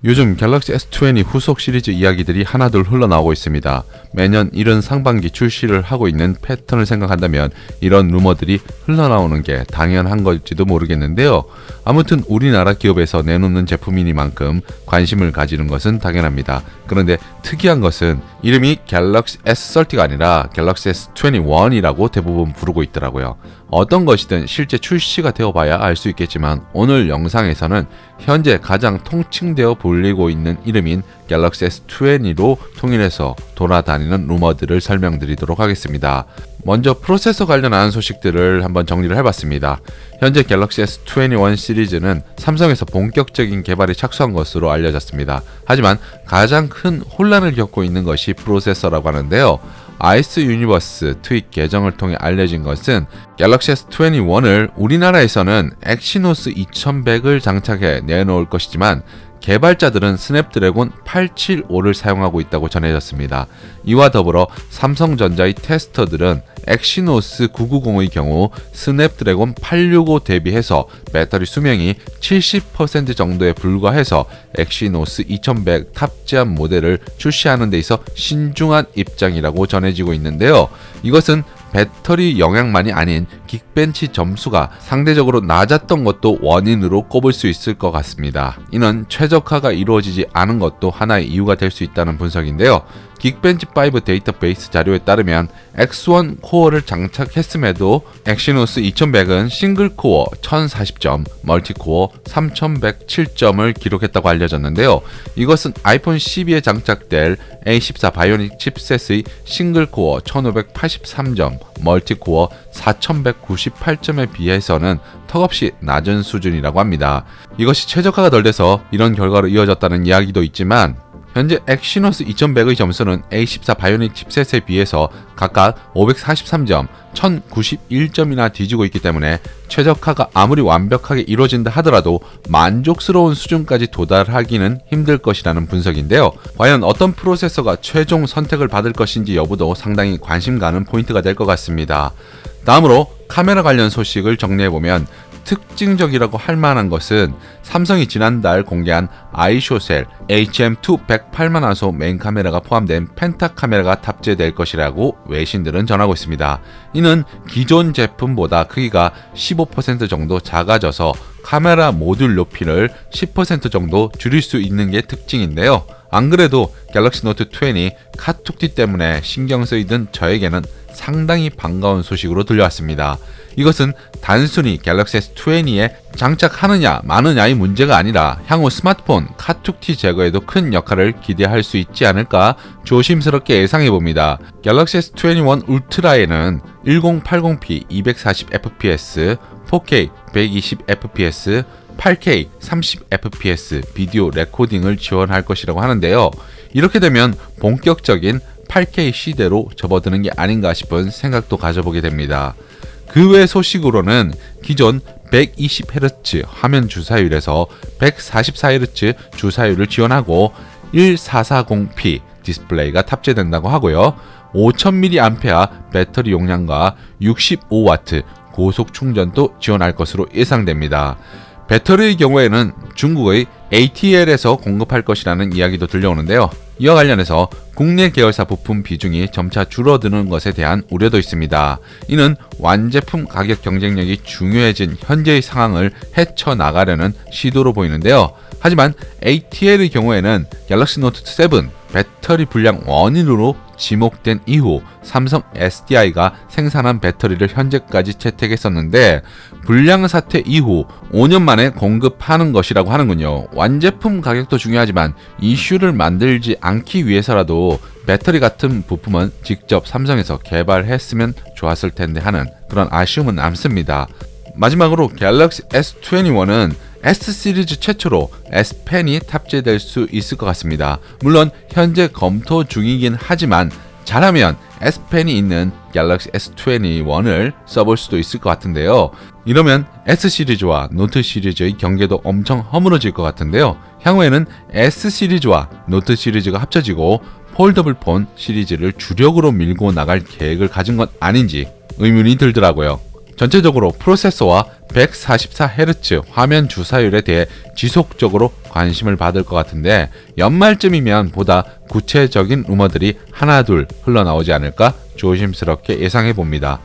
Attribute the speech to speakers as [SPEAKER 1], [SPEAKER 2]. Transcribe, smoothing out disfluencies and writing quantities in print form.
[SPEAKER 1] 요즘 갤럭시 S20 후속 시리즈 이야기들이 하나둘 흘러나오고 있습니다. 매년 이른 상반기 출시를 하고 있는 패턴을 생각한다면 이런 루머들이 흘러나오는 게 당연한 걸지도 모르겠는데요. 아무튼 우리나라 기업에서 내놓는 제품이니만큼 관심을 가지는 것은 당연합니다. 그런데 특이한 것은 이름이 갤럭시 S30가 아니라 갤럭시 S21이라고 대부분 부르고 있더라고요. 어떤 것이든 실제 출시가 되어봐야 알 수 있겠지만 오늘 영상에서는 현재 가장 통칭되어 불리고 있는 이름인 갤럭시 S20로 통일해서 돌아다니는 루머들을 설명드리도록 하겠습니다. 먼저 프로세서 관련한 소식들을 한번 정리를 해봤습니다. 현재 갤럭시 S21 시리즈는 삼성에서 본격적인 개발에 착수한 것으로 알려졌습니다. 하지만 가장 큰 혼란을 겪고 있는 것이 프로세서라고 하는데요. 아이스 유니버스 트윗 계정을 통해 알려진 것은 갤럭시 S21을 우리나라에서는 엑시노스 2100을 장착해 내놓을 것이지만 개발자들은 스냅드래곤 875를 사용하고 있다고 전해졌습니다. 이와 더불어 삼성전자의 테스터들은 엑시노스 990의 경우 스냅드래곤 865 대비해서 배터리 수명이 70% 정도에 불과해서 엑시노스 2100 탑재한 모델을 출시하는 데 있어 신중한 입장이라고 전해지고 있는데요. 이것은 배터리 영향만이 아닌 긱벤치 점수가 상대적으로 낮았던 것도 원인으로 꼽을 수 있을 것 같습니다. 이는 최적화가 이루어지지 않은 것도 하나의 이유가 될 수 있다는 분석인데요. 긱벤치5 데이터베이스 자료에 따르면 X1 코어를 장착했음에도 엑시노스 2100은 싱글코어 1040점, 멀티코어 3107점을 기록했다고 알려졌는데요. 이것은 아이폰 12에 장착될 A14 바이오닉 칩셋의 싱글코어 1583점, 멀티코어 4198점에 비해서는 턱없이 낮은 수준이라고 합니다. 이것이 최적화가 덜 돼서 이런 결과로 이어졌다는 이야기도 있지만 현재 엑시노스 2100의 점수는 A14 바이오닉 칩셋에 비해서 각각 543점, 1091점이나 뒤지고 있기 때문에 최적화가 아무리 완벽하게 이루어진다 하더라도 만족스러운 수준까지 도달하기는 힘들 것이라는 분석인데요. 과연 어떤 프로세서가 최종 선택을 받을 것인지 여부도 상당히 관심 가는 포인트가 될 것 같습니다. 다음으로 카메라 관련 소식을 정리해보면 특징적이라고 할 만한 것은 삼성이 지난달 공개한 아이쇼셀 HM2 108만화소 메인 카메라가 포함된 펜타 카메라가 탑재될 것이라고 외신들은 전하고 있습니다. 이는 기존 제품보다 크기가 15% 정도 작아져서 카메라 모듈 높이를 10% 정도 줄일 수 있는 게 특징인데요. 안 그래도 갤럭시 노트 20 카툭티 때문에 신경 쓰이던 저에게는 상당히 반가운 소식으로 들려왔습니다. 이것은 단순히 갤럭시 S20에 장착하느냐 마느냐의 문제가 아니라 향후 스마트폰 카툭티 제거에도 큰 역할을 기대할 수 있지 않을까 조심스럽게 예상해봅니다. 갤럭시 S21 울트라에는 1080p 240fps, 4K 120fps, 8K 30fps 비디오 레코딩을 지원할 것이라고 하는데요. 이렇게 되면 본격적인 8K 시대로 접어드는 게 아닌가 싶은 생각도 가져보게 됩니다. 그 외 소식으로는 기존 120Hz 화면 주사율에서 144Hz 주사율을 지원하고 1440p 디스플레이가 탑재된다고 하고요. 5000mAh 배터리 용량과 65W 고속 충전도 지원할 것으로 예상됩니다. 배터리의 경우에는 중국의 ATL에서 공급할 것이라는 이야기도 들려오는데요. 이와 관련해서 국내 계열사 부품 비중이 점차 줄어드는 것에 대한 우려도 있습니다. 이는 완제품 가격 경쟁력이 중요해진 현재의 상황을 헤쳐나가려는 시도로 보이는데요. 하지만 ATL의 경우에는 갤럭시 노트 7 배터리 불량 원인으로 지목된 이후 삼성 SDI가 생산한 배터리를 현재까지 채택했었는데 불량 사태 이후 5년 만에 공급하는 것이라고 하는군요. 완제품 가격도 중요하지만 이슈를 만들지 않기 위해서라도 배터리 같은 부품은 직접 삼성에서 개발했으면 좋았을 텐데 하는 그런 아쉬움은 남습니다. 마지막으로 갤럭시 S21은 S 시리즈 최초로 S 펜이 탑재될 수 있을 것 같습니다. 물론 현재 검토 중이긴 하지만 잘하면 S 펜이 있는 갤럭시 S21을 써볼 수도 있을 것 같은데요. 이러면 S 시리즈와 노트 시리즈의 경계도 엄청 허물어질 것 같은데요. 향후에는 S 시리즈와 노트 시리즈가 합쳐지고 폴더블 폰 시리즈를 주력으로 밀고 나갈 계획을 가진 건 아닌지 의문이 들더라고요. 전체적으로 프로세서와 144Hz 화면 주사율에 대해 지속적으로 관심을 받을 것 같은데 연말쯤이면 보다 구체적인 루머들이 하나둘 흘러나오지 않을까 조심스럽게 예상해 봅니다.